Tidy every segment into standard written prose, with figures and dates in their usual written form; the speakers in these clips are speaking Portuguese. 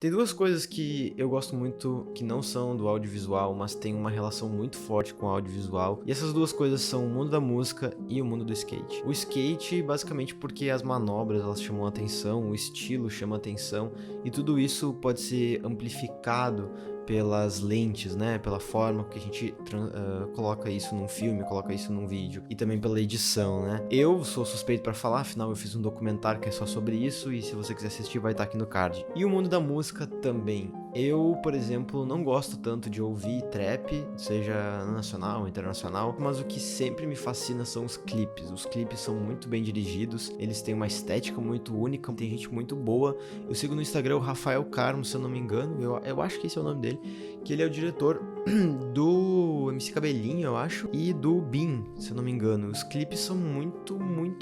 Tem duas coisas que eu gosto muito que não são do audiovisual, mas têm uma relação muito forte com o audiovisual. E essas duas coisas são o mundo da música e o mundo do skate. O skate, basicamente porque as manobras elas chamam a atenção, o estilo chama a atenção, e tudo isso pode ser amplificado pelas lentes, né? Pela forma que a gente coloca isso num filme, coloca isso num vídeo, e também pela edição, né? Eu sou suspeito pra falar, afinal eu fiz um documentário que é só sobre isso, e se você quiser assistir vai estar aqui no card. E o mundo da música também. Eu, por exemplo, não gosto tanto de ouvir trap, seja nacional ou internacional, mas o que sempre me fascina são os clipes. Os clipes são muito bem dirigidos, eles têm uma estética muito única, tem gente muito boa. Eu sigo no Instagram o Rafael Carmo, se eu não me engano, eu acho que esse é o nome dele, que ele é o diretor do MC Cabelinho, eu acho, e do Bin, se eu não me engano. Os clipes são muito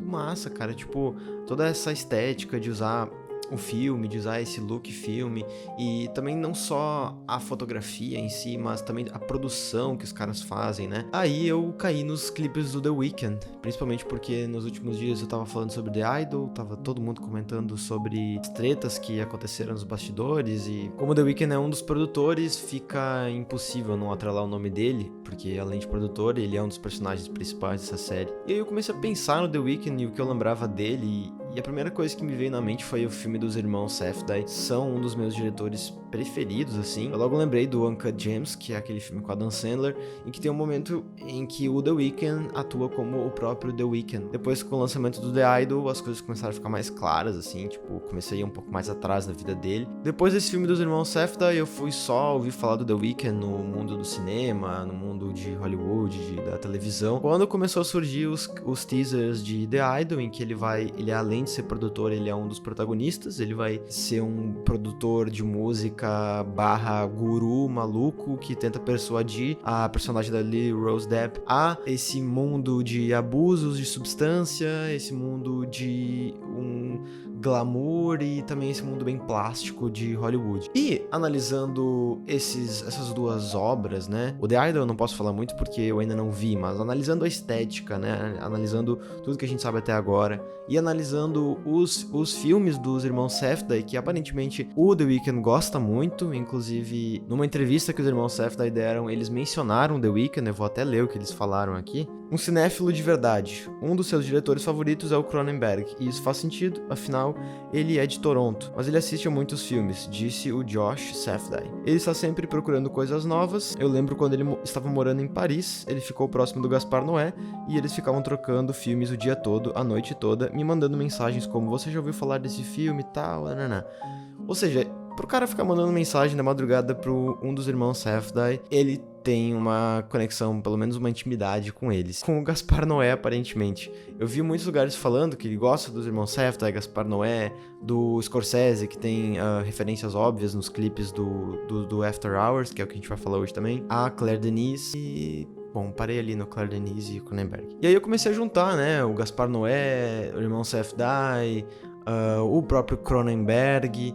massa, cara. Tipo, toda essa estética de usar o filme, de usar esse look filme, e também não só a fotografia em si, mas também a produção que os caras fazem, né? Aí eu caí nos clipes do The Weeknd, principalmente porque nos últimos dias eu tava falando sobre The Idol, tava todo mundo comentando sobre as tretas que aconteceram nos bastidores, e como The Weeknd é um dos produtores, fica impossível não atrelar o nome dele, porque além de produtor, ele é um dos personagens principais dessa série. E aí eu comecei a pensar no The Weeknd e o que eu lembrava dele, e a primeira coisa que me veio na mente foi o filme dos irmãos Safdie. São um dos meus diretores preferidos, assim. Eu logo lembrei do Uncut Gems, que é aquele filme com a Dan Sandler, em que tem um momento em que o The Weeknd atua como o próprio The Weeknd. Depois, com o lançamento do The Idol, as coisas começaram a ficar mais claras, assim, tipo, comecei a ir um pouco mais atrás da vida dele. Depois desse filme dos irmãos Safdie, eu fui só ouvir falar do The Weeknd no mundo do cinema, no mundo de Hollywood, da televisão. Quando começou a surgir os teasers de The Idol, em que ele além de ser produtor, ele é um dos protagonistas, ele vai ser um produtor de música barra guru maluco que tenta persuadir a personagem da Lily Rose Depp a esse mundo de abusos de substância, esse mundo de um glamour e também esse mundo bem plástico de Hollywood. E analisando essas duas obras, né? O The Idol eu não posso falar muito porque eu ainda não vi, mas analisando a estética, né? Analisando tudo que a gente sabe até agora e analisando os filmes dos irmãos Safdie, que aparentemente o The Weeknd gosta muito, inclusive numa entrevista que os irmãos Safdie deram, eles mencionaram The Weeknd, eu vou até ler o que eles falaram aqui. Um cinéfilo de verdade. Um dos seus diretores favoritos é o Cronenberg, e isso faz sentido, afinal, ele é de Toronto, mas ele assiste a muitos filmes, disse o Josh Safdie. Ele está sempre procurando coisas novas. Eu lembro quando ele estava morando em Paris, ele ficou próximo do Gaspar Noé, e eles ficavam trocando filmes o dia todo, a noite toda, me mandando mensagens como: você já ouviu falar desse filme e tal, nanana. Ou seja, pro cara ficar mandando mensagem na madrugada pro um dos irmãos Safdie, ele tem uma conexão, pelo menos uma intimidade com eles. Com o Gaspar Noé, aparentemente. Eu vi muitos lugares falando que ele gosta dos irmãos Safdie, Gaspar Noé, do Scorsese, que tem referências óbvias nos clipes do After Hours, que é o que a gente vai falar hoje também. A Claire Denis e... Bom, parei ali no Claire Denis e Cronenberg. E aí eu comecei a juntar, né? O Gaspar Noé, o irmão Safdie, o próprio Cronenberg...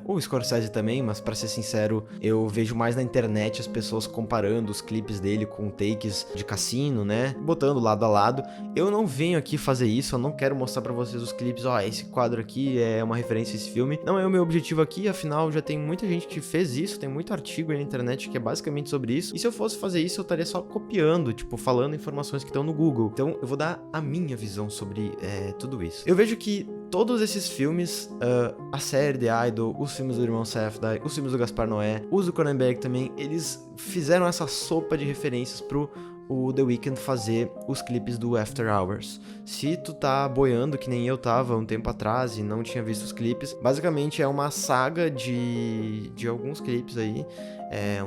o Scorsese também, mas pra ser sincero, eu vejo mais na internet as pessoas comparando os clipes dele com takes de cassino, né, botando lado a lado. Eu não venho aqui fazer isso, eu não quero mostrar pra vocês os clipes, esse quadro aqui é uma referência a esse filme. Não é o meu objetivo aqui, afinal já tem muita gente que fez isso, tem muito artigo aí na internet que é basicamente sobre isso. E se eu fosse fazer isso, eu estaria só copiando, tipo, falando informações que estão no Google. Então eu vou dar a minha visão sobre tudo isso. Eu vejo que todos esses filmes, a série The Idol, os filmes do irmão Safdie, os filmes do Gaspar Noé, os do Cronenberg também, eles fizeram essa sopa de referências pro o The Weeknd fazer os clipes do After Hours. Se tu tá boiando, que nem eu tava um tempo atrás e não tinha visto os clipes, basicamente é uma saga de alguns clipes aí,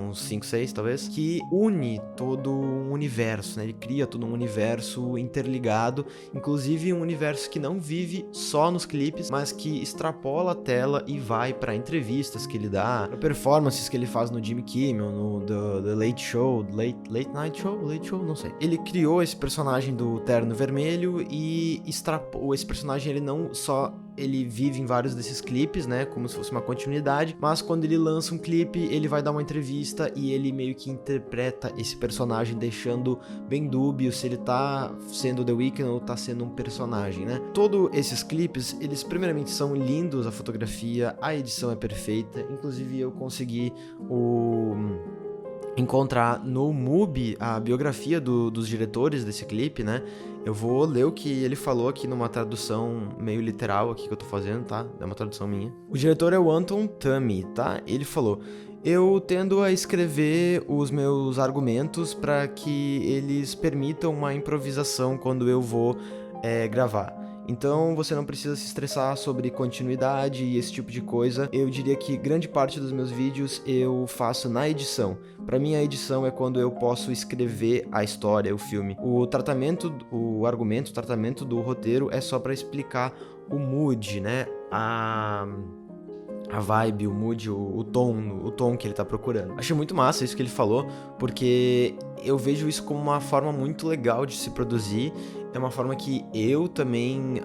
uns 5, 6 talvez, que une todo um universo, né? Ele cria todo um universo interligado, inclusive um universo que não vive só nos clipes, mas que extrapola a tela e vai pra entrevistas que ele dá, pra performances que ele faz no Jimmy Kimmel, no The Late Show, Late Night Show, Late Rachel, não sei. Ele criou esse personagem do terno vermelho e extrapolou. Esse personagem, ele não só... Ele vive em vários desses clipes, né, como se fosse uma continuidade, mas quando ele lança um clipe, ele vai dar uma entrevista e ele meio que interpreta esse personagem, deixando bem dúbio se ele tá sendo The Weeknd ou tá sendo um personagem, né. Todos esses clipes, eles primeiramente são lindos, a fotografia, a edição é perfeita, inclusive eu consegui encontrar no MUBI a biografia dos diretores desse clipe, né? Eu vou ler o que ele falou aqui numa tradução meio literal aqui que eu tô fazendo, tá? É uma tradução minha. O diretor é o Anton Tami, tá? Ele falou: eu tendo a escrever os meus argumentos para que eles permitam uma improvisação quando eu vou gravar. Então você não precisa se estressar sobre continuidade e esse tipo de coisa. Eu diria que grande parte dos meus vídeos eu faço na edição. Pra mim a edição é quando eu posso escrever a história, o filme. O tratamento, o argumento, o tratamento do roteiro é só pra explicar o mood, né? A vibe, o mood, o tom que ele tá procurando. Achei muito massa isso que ele falou, porque eu vejo isso como uma forma muito legal de se produzir. É uma forma que eu também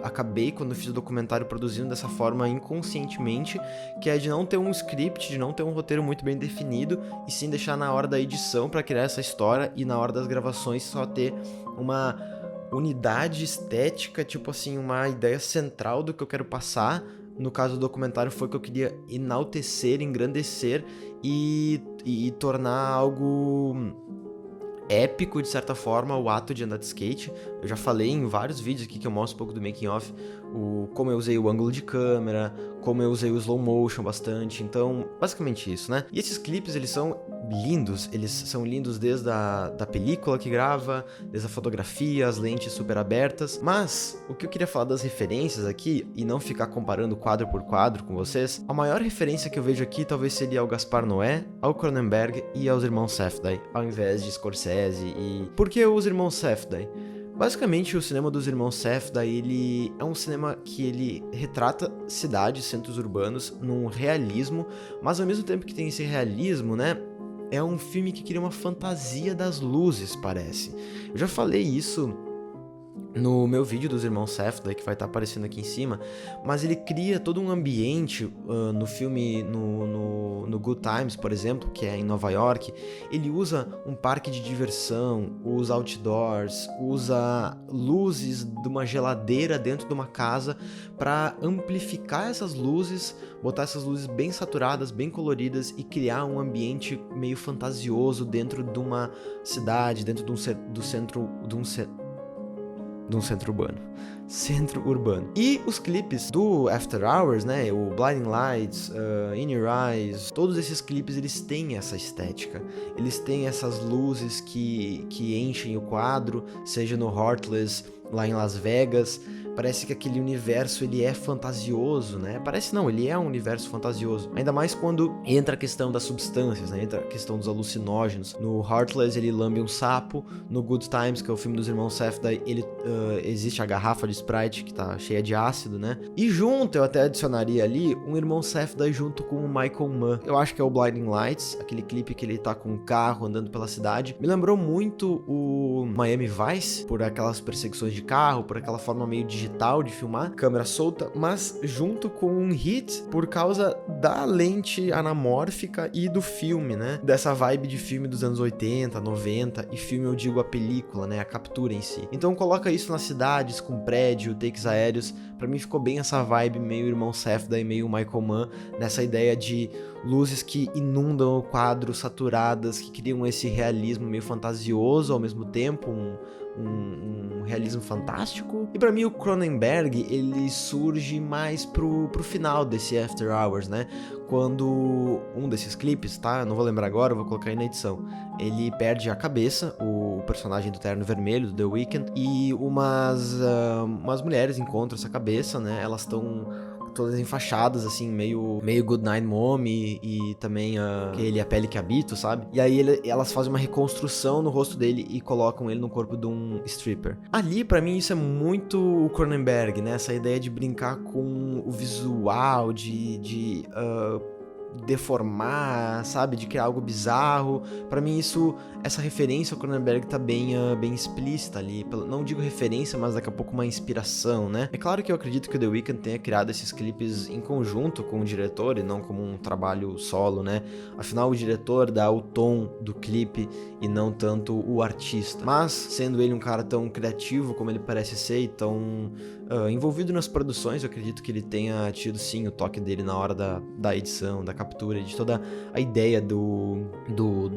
acabei, quando eu fiz o documentário, produzindo dessa forma inconscientemente, que é de não ter um script, de não ter um roteiro muito bem definido, e sim deixar na hora da edição pra criar essa história, e na hora das gravações só ter uma unidade estética, tipo assim, uma ideia central do que eu quero passar. No caso do documentário foi que eu queria enaltecer, engrandecer e tornar algo épico, de certa forma, o ato de andar de skate. Eu já falei em vários vídeos aqui que eu mostro um pouco do making of, como eu usei o ângulo de câmera, como eu usei o slow motion bastante, então, basicamente isso, né? E esses clipes, eles são lindos desde da película que grava, desde a fotografia, as lentes super abertas, mas o que eu queria falar das referências aqui, e não ficar comparando quadro por quadro com vocês, a maior referência que eu vejo aqui talvez seria ao Gaspar Noé, ao Cronenberg e aos irmãos Safdie, ao invés de Scorsese e... Por que os irmãos Safdie? Basicamente, o cinema dos irmãos Safdie, ele é um cinema que ele retrata cidades, centros urbanos, num realismo, mas ao mesmo tempo que tem esse realismo, né, é um filme que cria uma fantasia das luzes, parece. Eu já falei isso no meu vídeo dos irmãos Safdie, que vai estar aparecendo aqui em cima, mas ele cria todo um ambiente no filme, no Good Times, por exemplo, que é em Nova York. Ele usa um parque de diversão, usa outdoors, usa luzes de uma geladeira dentro de uma casa para amplificar essas luzes, botar essas luzes bem saturadas, bem coloridas e criar um ambiente meio fantasioso dentro de uma cidade, dentro de um centro urbano. Centro urbano. E os clipes do After Hours, né, o Blinding Lights, In Your Eyes, todos esses clipes, eles têm essa estética. Eles têm essas luzes que enchem o quadro, seja no Heartless, lá em Las Vegas. Parece que aquele universo, ele é fantasioso, né? Parece não, ele é um universo fantasioso. Ainda mais quando entra a questão das substâncias, né? Entra a questão dos alucinógenos. No Heartless, ele lambe um sapo. No Good Times, que é o filme dos irmãos Safdie, existe a garrafa de Sprite que tá cheia de ácido, né? E junto, eu até adicionaria ali, um irmão Safdie junto com o Michael Mann. Eu acho que é o Blinding Lights, aquele clipe que ele tá com um carro andando pela cidade. Me lembrou muito o Miami Vice, por aquelas perseguições de carro, por aquela forma meio digital de filmar, câmera solta, mas junto com um hit por causa da lente anamórfica e do filme, né? Dessa vibe de filme dos anos 80, 90, e filme eu digo a película, né? A captura em si. Então coloca isso nas cidades, com prédio, takes aéreos, pra mim ficou bem essa vibe meio irmão Safdie, meio Michael Mann, nessa ideia de luzes que inundam o quadro, saturadas, que criam esse realismo meio fantasioso ao mesmo tempo, um realismo fantástico. E pra mim o Cronenberg, ele surge mais pro final desse After Hours, né? Quando um desses clipes, tá? Eu não vou lembrar agora, eu vou colocar aí na edição. Ele perde a cabeça, o personagem do terno vermelho, do The Weeknd, e umas mulheres encontram essa cabeça, né? Elas estão todas enfaixadas, assim, meio Good Night Mom e também A Pele que Habito, sabe? E aí elas fazem uma reconstrução no rosto dele e colocam ele no corpo de um stripper. Ali, pra mim, isso é muito o Cronenberg, né? Essa ideia de brincar com o visual, de deformar, sabe, de criar algo bizarro. Pra mim essa referência ao Cronenberg tá bem explícita ali, não digo referência, mas daqui a pouco uma inspiração, né? É claro que eu acredito que o The Weeknd tenha criado esses clipes em conjunto com o diretor e não como um trabalho solo, né? Afinal, o diretor dá o tom do clipe e não tanto o artista. Mas, sendo ele um cara tão criativo como ele parece ser e tão envolvido nas produções, eu acredito que ele tenha tido sim o toque dele na hora da edição, da captura, de toda a ideia do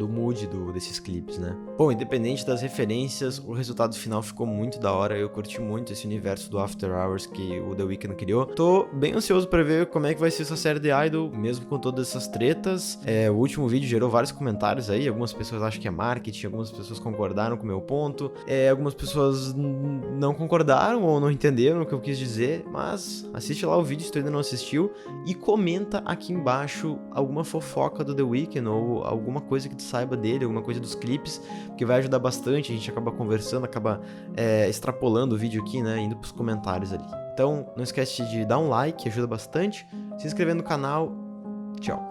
mood desses clipes, né? Bom, independente das referências, o resultado final ficou muito da hora, eu curti muito esse universo do After Hours que o The Weeknd criou. Tô bem ansioso pra ver como é que vai ser essa série de Idol, mesmo com todas essas tretas. O último vídeo gerou vários comentários aí, algumas pessoas acham que é marketing, algumas pessoas concordaram com o meu ponto, algumas pessoas não concordaram ou não entenderam o que eu quis dizer, mas assiste lá o vídeo se tu ainda não assistiu e comenta aqui embaixo alguma fofoca do The Weeknd ou alguma coisa que tu saiba dele, alguma coisa dos clipes, que vai ajudar bastante, a gente acaba conversando, acaba extrapolando o vídeo aqui, né, indo pros comentários ali. Então, não esquece de dar um like, ajuda bastante, se inscrever no canal, tchau!